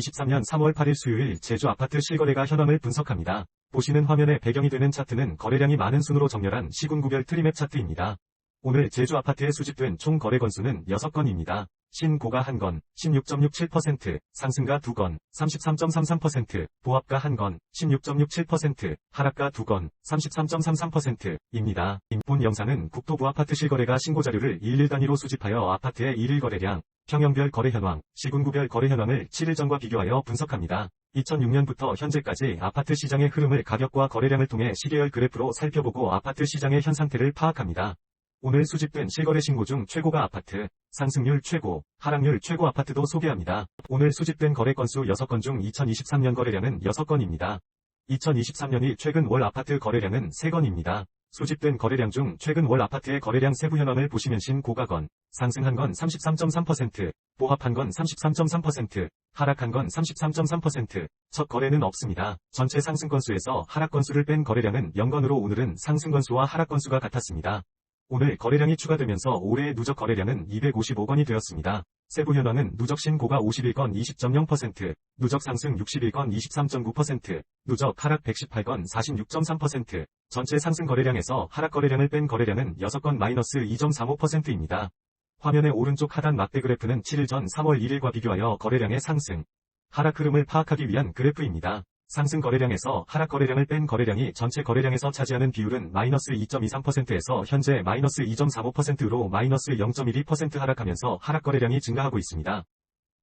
2023년 3월 8일 수요일 제주 아파트 실거래가 현황을 분석합니다. 보시는 화면에 배경이 되는 차트는 거래량이 많은 순으로 정렬한 시군구별 트리맵 차트입니다. 오늘 제주 아파트에 수집된 총 거래 건수는 6건입니다. 신고가 1건, 16.67%, 상승가 2건, 33.33%, 보합가 1건, 16.67%, 하락가 2건, 33.33%입니다. 본 영상은 국토부 아파트 실거래가 신고자료를 일일 단위로 수집하여 아파트의 일일 거래량, 평형별 거래 현황, 시군구별 거래 현황을 7일 전과 비교하여 분석합니다. 2006년부터 현재까지 아파트 시장의 흐름을 가격과 거래량을 통해 시계열 그래프로 살펴보고 아파트 시장의 현 상태를 파악합니다. 오늘 수집된 실거래 신고 중 최고가 아파트, 상승률 최고, 하락률 최고 아파트도 소개합니다. 오늘 수집된 거래 건수 6건 중 2023년 거래량은 6건입니다. 2023년이 최근 월 아파트 거래량은 3건입니다. 수집된 거래량 중 최근 월 아파트의 거래량 세부 현황을 보시면 신고가 건, 상승한 건 33.3%, 보합한 건 33.3%, 하락한 건 33.3%, 첫 거래는 없습니다. 전체 상승 건수에서 하락 건수를 뺀 거래량은 0건으로 오늘은 상승 건수와 하락 건수가 같았습니다. 오늘 거래량이 추가되면서 올해의 누적 거래량은 255건이 되었습니다. 세부 현황은 누적 신고가 51건 20.0%, 누적 상승 61건 23.9%, 누적 하락 118건 46.3%, 전체 상승 거래량에서 하락 거래량을 뺀 거래량은 6건 마이너스 2.35%입니다. 화면의 오른쪽 하단 막대 그래프는 7일 전 3월 1일과 비교하여 거래량의 상승, 하락 흐름을 파악하기 위한 그래프입니다. 상승 거래량에서 하락 거래량을 뺀 거래량이 전체 거래량에서 차지하는 비율은 마이너스 2.23%에서 현재 마이너스 2.45%로 마이너스 0.12% 하락하면서 하락 거래량이 증가하고 있습니다.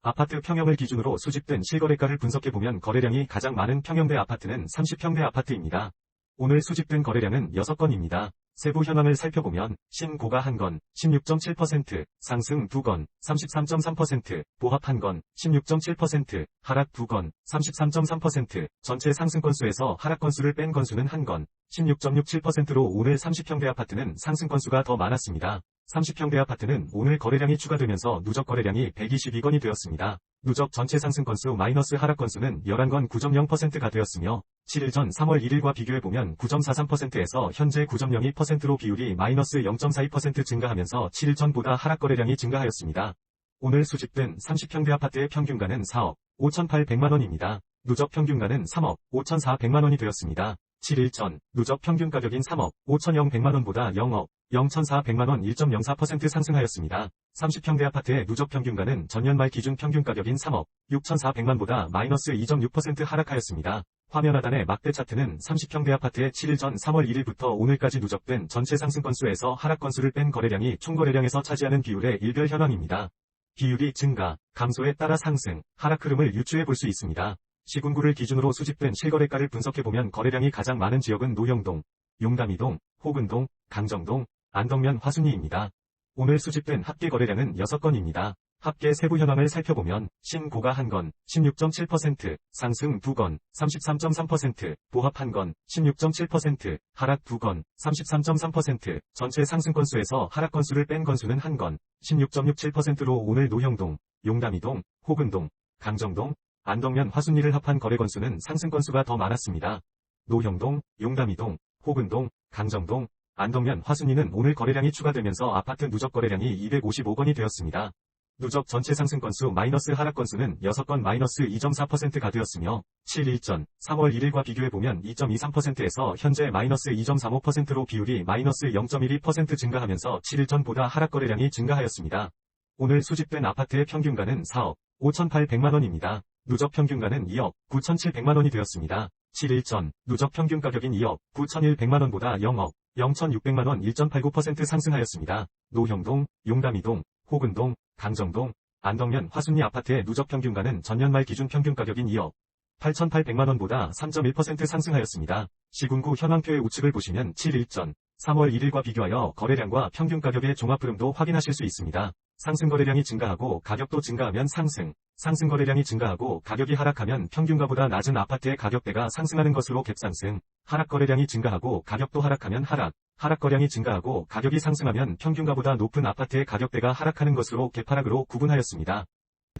아파트 평형을 기준으로 수집된 실거래가를 분석해보면 거래량이 가장 많은 평형대 아파트는 30평대 아파트입니다. 오늘 수집된 거래량은 6건입니다. 세부 현황을 살펴보면 신고가 1건, 16.7%, 상승 2건, 33.3%, 보합 1건, 16.7%, 하락 2건, 33.3%, 전체 상승 건수에서 하락 건수를 뺀 건수는 1건, 16.67%로 오늘 30평대 아파트는 상승 건수가 더 많았습니다. 30평대 아파트는 오늘 거래량이 추가되면서 누적 거래량이 122건이 되었습니다. 누적 전체 상승 건수 마이너스 하락 건수는 11건 9.0%가 되었으며 7일 전 3월 1일과 비교해보면 9.43%에서 현재 9.02%로 비율이 마이너스 0.42% 증가하면서 7일 전보다 하락 거래량이 증가하였습니다. 오늘 수집된 30평대 아파트의 평균가는 4억 5,800만원입니다. 누적 평균가는 3억 5,400만원이 되었습니다. 7일 전 누적 평균 가격인 3억 5,100만원보다 0억 0,400만원 1.04% 상승하였습니다. 30평대 아파트의 누적 평균가는 전년 말 기준 평균 가격인 3억 6,400만보다 마이너스 2.6% 하락하였습니다. 화면 하단의 막대 차트는 30평대 아파트의 7일 전 3월 1일부터 오늘까지 누적된 전체 상승 건수에서 하락 건수를 뺀 거래량이 총 거래량에서 차지하는 비율의 일별 현황입니다. 비율이 증가, 감소에 따라 상승, 하락 흐름을 유추해 볼 수 있습니다. 시군구를 기준으로 수집된 실거래가를 분석해보면 거래량이 가장 많은 지역은 노형동, 용담이동, 호근동, 강정동, 안덕면 화순리입니다. 오늘 수집된 합계 거래량은 6건입니다. 합계 세부 현황을 살펴보면 신고가 1건, 16.7%, 상승 2건, 33.3%, 보합 1건, 16.7%, 하락 2건, 33.3%, 전체 상승 건수에서 하락 건수를 뺀 건수는 1건, 16.67%로 오늘 노형동, 용담이동, 호근동, 강정동, 안덕면 화순리를 합한 거래 건수는 상승 건수가 더 많았습니다. 노형동, 용담이동, 호근동, 강정동, 안덕면 화순리는 오늘 거래량이 추가되면서 아파트 누적 거래량이 255건이 되었습니다. 누적 전체 상승 건수 마이너스 하락 건수는 6건 마이너스 2.4%가 되었으며 7일 전 3월 1일과 비교해보면 2.23%에서 현재 마이너스 2.35%로 비율이 마이너스 0.12% 증가하면서 7일 전보다 하락 거래량이 증가하였습니다. 오늘 수집된 아파트의 평균가는 4억 5,800만원입니다. 누적 평균가는 2억 9,700만원이 되었습니다. 7일 전 누적 평균 가격인 2억 9,100만원보다 0억 0,600만원 1.89% 상승하였습니다. 노형동, 용담이동, 호근동, 강정동, 안덕면 화순리 아파트의 누적 평균가는 전년 말 기준 평균 가격인 2억 8,800만원보다 3.1% 상승하였습니다. 시군구 현황표의 우측을 보시면 7일 전 3월 1일과 비교하여 거래량과 평균 가격의 종합 흐름도 확인하실 수 있습니다. 상승 거래량이 증가하고 가격도 증가하면 상승, 상승 거래량이 증가하고 가격이 하락하면 평균가보다 낮은 아파트의 가격대가 상승하는 것으로 갭상승, 하락 거래량이 증가하고 가격도 하락하면 하락, 하락 거래량이 증가하고 가격이 상승하면 평균가보다 높은 아파트의 가격대가 하락하는 것으로 갭하락으로 구분하였습니다.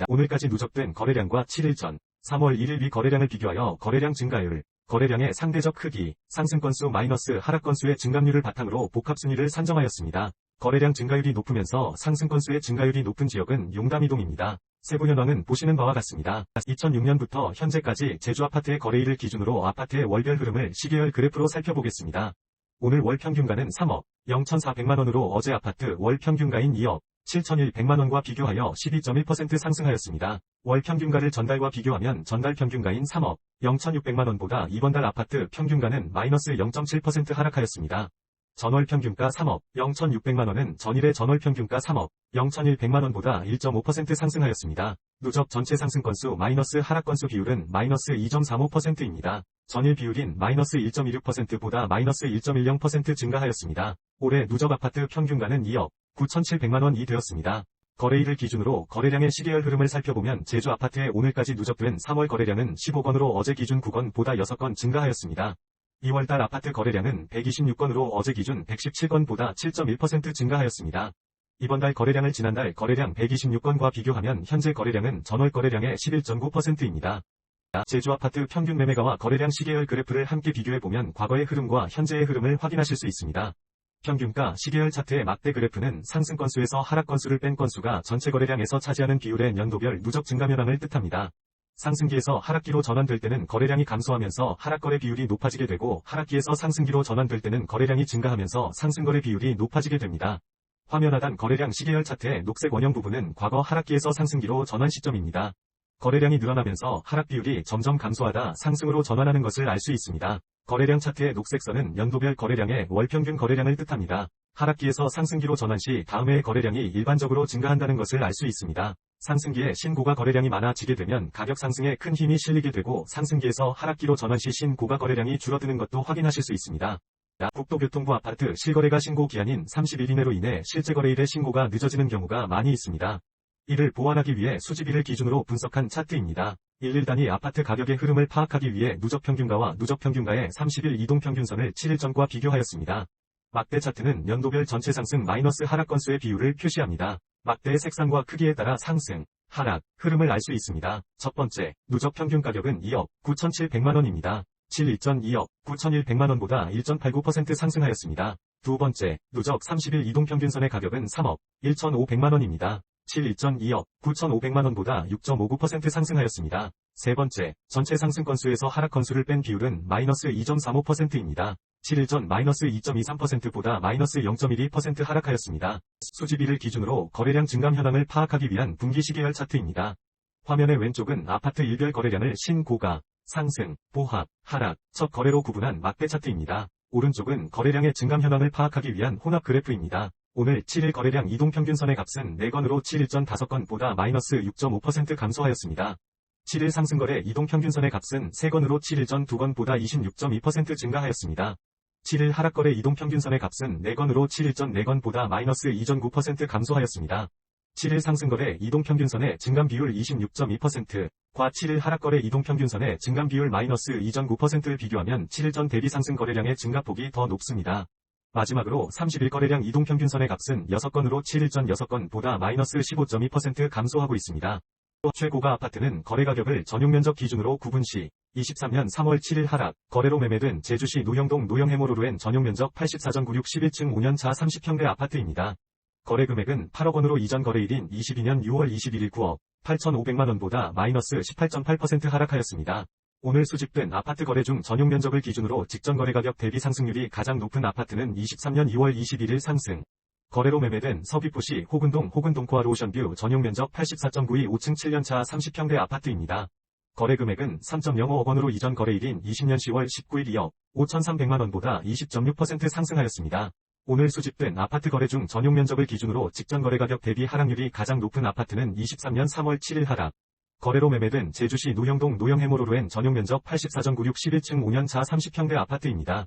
오늘까지 누적된 거래량과 7일 전 3월 1일 위 거래량을 비교하여 거래량 증가율, 거래량의 상대적 크기, 상승 건수 마이너스 하락 건수의 증감률을 바탕으로 복합순위를 산정하였습니다. 거래량 증가율이 높으면서 상승 건수의 증가율이 높은 지역은 용담이동입니다. 세부 현황은 보시는 바와 같습니다. 2006년부터 현재까지 제주 아파트의 거래일을 기준으로 아파트의 월별 흐름을 시계열 그래프로 살펴보겠습니다. 오늘 월 평균가는 3억 0,400만원으로 어제 아파트 월 평균가인 2억 7,100만원과 비교하여 12.1% 상승하였습니다. 월 평균가를 전달과 비교하면 전달 평균가인 3억 0,600만원보다 이번 달 아파트 평균가는 마이너스 0.7% 하락하였습니다. 전월 평균가 3억 0,600만원은 전일의 전월 평균가 3억 0,100만원보다 1.5% 상승하였습니다. 누적 전체 상승 건수 마이너스 하락 건수 비율은 마이너스 2.35%입니다. 전일 비율인 마이너스 1.26%보다 마이너스 1.10% 증가하였습니다. 올해 누적 아파트 평균가는 2억 9,700만원이 되었습니다. 거래일을 기준으로 거래량의 시계열 흐름을 살펴보면 제주 아파트의 오늘까지 누적된 3월 거래량은 15건으로 어제 기준 9건보다 6건 증가하였습니다. 2월달 아파트 거래량은 126건으로 어제 기준 117건보다 7.1% 증가하였습니다. 이번 달 거래량을 지난달 거래량 126건과 비교하면 현재 거래량은 전월 거래량의 11.9%입니다. 제주 아파트 평균 매매가와 거래량 시계열 그래프를 함께 비교해보면 과거의 흐름과 현재의 흐름을 확인하실 수 있습니다. 평균가 시계열 차트의 막대 그래프는 상승 건수에서 하락 건수를 뺀 건수가 전체 거래량에서 차지하는 비율의 연도별 누적 증가 현황을 뜻합니다. 상승기에서 하락기로 전환될 때는 거래량이 감소하면서 하락거래 비율이 높아지게 되고 하락기에서 상승기로 전환될 때는 거래량이 증가하면서 상승거래 비율이 높아지게 됩니다. 화면 하단 거래량 시계열 차트의 녹색 원형 부분은 과거 하락기에서 상승기로 전환 시점입니다. 거래량이 늘어나면서 하락 비율이 점점 감소하다 상승으로 전환하는 것을 알 수 있습니다. 거래량 차트의 녹색 선은 연도별 거래량의 월평균 거래량을 뜻합니다. 하락기에서 상승기로 전환 시 다음 해의 거래량이 일반적으로 증가한다는 것을 알 수 있습니다. 상승기에 신고가 거래량이 많아지게 되면 가격 상승에 큰 힘이 실리게 되고 상승기에서 하락기로 전환 시 신고가 거래량이 줄어드는 것도 확인하실 수 있습니다. 국토교통부 아파트 실거래가 신고 기한인 30일 이내로 인해 실제 거래일의 신고가 늦어지는 경우가 많이 있습니다. 이를 보완하기 위해 수집일을 기준으로 분석한 차트입니다. 1일 아파트 가격의 흐름을 파악하기 위해 누적평균가와 누적평균가의 30일 이동평균선을 7일 전과 비교하였습니다. 막대 차트는 연도별 전체 상승 마이너스 하락 건수의 비율을 표시합니다. 막대의 색상과 크기에 따라 상승, 하락, 흐름을 알 수 있습니다. 첫 번째, 누적 평균 가격은 2억 9,700만원입니다. 7일 전 2억 9,100만원보다 1.89% 상승하였습니다. 두 번째, 누적 30일 이동평균선의 가격은 3억 1,500만원입니다. 7일 전 2억 9,500만원보다 6.59% 상승하였습니다. 세 번째, 전체 상승 건수에서 하락 건수를 뺀 비율은 마이너스 2.35%입니다. 7일 전 마이너스 2.23%보다 마이너스 0.12% 하락하였습니다. 수집일을 기준으로 거래량 증감 현황을 파악하기 위한 분기 시계열 차트입니다. 화면의 왼쪽은 아파트 일별 거래량을 신고가, 상승, 보합, 하락, 첫 거래로 구분한 막대 차트입니다. 오른쪽은 거래량의 증감 현황을 파악하기 위한 혼합 그래프입니다. 오늘 7일 거래량 이동평균선의 값은 4건으로 7일 전 5건보다 마이너스 6.5% 감소하였습니다. 7일 상승거래 이동평균선의 값은 3건으로 7일 전 2건보다 26.2% 증가하였습니다. 7일 하락거래 이동평균선의 값은 4건으로 7일 전 4건보다 마이너스 2.9% 감소하였습니다. 7일 상승거래 이동평균선의 증감 비율 26.2%과 7일 하락거래 이동평균선의 증감 비율 마이너스 2.9%를 비교하면 7일 전 대비 상승 거래량의 증가폭이 더 높습니다. 마지막으로 30일 거래량 이동평균선의 값은 6건으로 7일 전 6건보다 마이너스 15.2% 감소하고 있습니다. 또 최고가 아파트는 거래가격을 전용면적 기준으로 구분 시 23년 3월 7일 하락, 거래로 매매된 제주시 노영동 노영해모로루엔 전용면적 84.96 11층 5년차 30평대 아파트입니다. 거래금액은 8억 원으로 이전 거래일인 22년 6월 21일 9억 8,500만원보다 마이너스 18.8% 하락하였습니다. 오늘 수집된 아파트 거래 중 전용 면적을 기준으로 직전 거래 가격 대비 상승률이 가장 높은 아파트는 23년 2월 21일 상승. 거래로 매매된 서귀포시 호근동 동코아로 오션뷰 전용 면적 84.92 5층 7년차 30평대 아파트입니다. 거래 금액은 3.05억 원으로 이전 거래일인 20년 10월 19일 2억 5,300만원보다 20.6% 상승하였습니다. 오늘 수집된 아파트 거래 중 전용 면적을 기준으로 직전 거래 가격 대비 하락률이 가장 높은 아파트는 23년 3월 7일 하락. 거래로 매매된 제주시 노영동 노영해모로루엔 전용면적 84.96 11층 5년차 30평대 아파트입니다.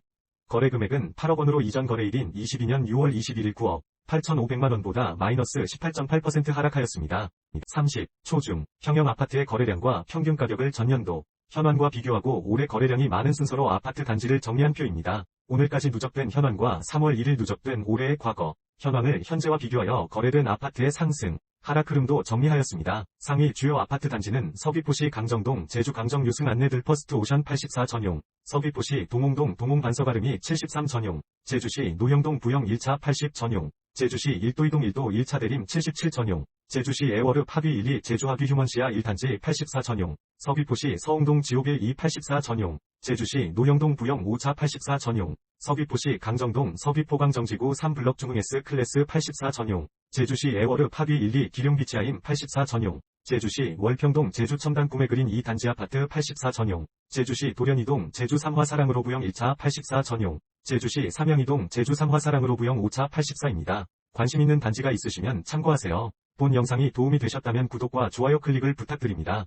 거래 금액은 8억 원으로 이전 거래일인 22년 6월 21일 9억 8,500만원보다 마이너스 18.8% 하락하였습니다. 30. 초중, 평형 아파트의 거래량과 평균 가격을 전년도, 현황과 비교하고 올해 거래량이 많은 순서로 아파트 단지를 정리한 표입니다. 오늘까지 누적된 현황과 3월 1일 누적된 올해의 과거, 현황을 현재와 비교하여 거래된 아파트의 상승, 하락 흐름도 정리하였습니다. 상위 주요 아파트 단지는 서귀포시 강정동 제주 강정 유승 안내들 퍼스트 오션 84 전용, 서귀포시 동홍동 동홍 반서가름이 73 전용, 제주시 노영동 부영 1차 80 전용, 제주시 일도이동 1도 1차 대림 77 전용, 제주시 애월읍 하귀 1이 제주하귀 휴먼시아 1단지 84 전용, 서귀포시 서흥동 지옥일 284 전용, 제주시 노영동 부영 5차 84 전용, 서귀포시 강정동 서귀포광정지구 3블럭 중흥 S클래스 84 전용, 제주시 애월읍 하귀 1이 기룡비치아임 84 전용, 제주시 월평동 제주첨단 꿈의 그린 2단지 아파트 84 전용, 제주시 도련이동 제주 3화 사랑으로 부영 1차 84 전용, 제주시 삼양이동 제주 3화 사랑으로 부영 5차 84입니다. 관심 있는 단지가 있으시면 참고하세요. 본 영상이 도움이 되셨다면 구독과 좋아요 클릭을 부탁드립니다.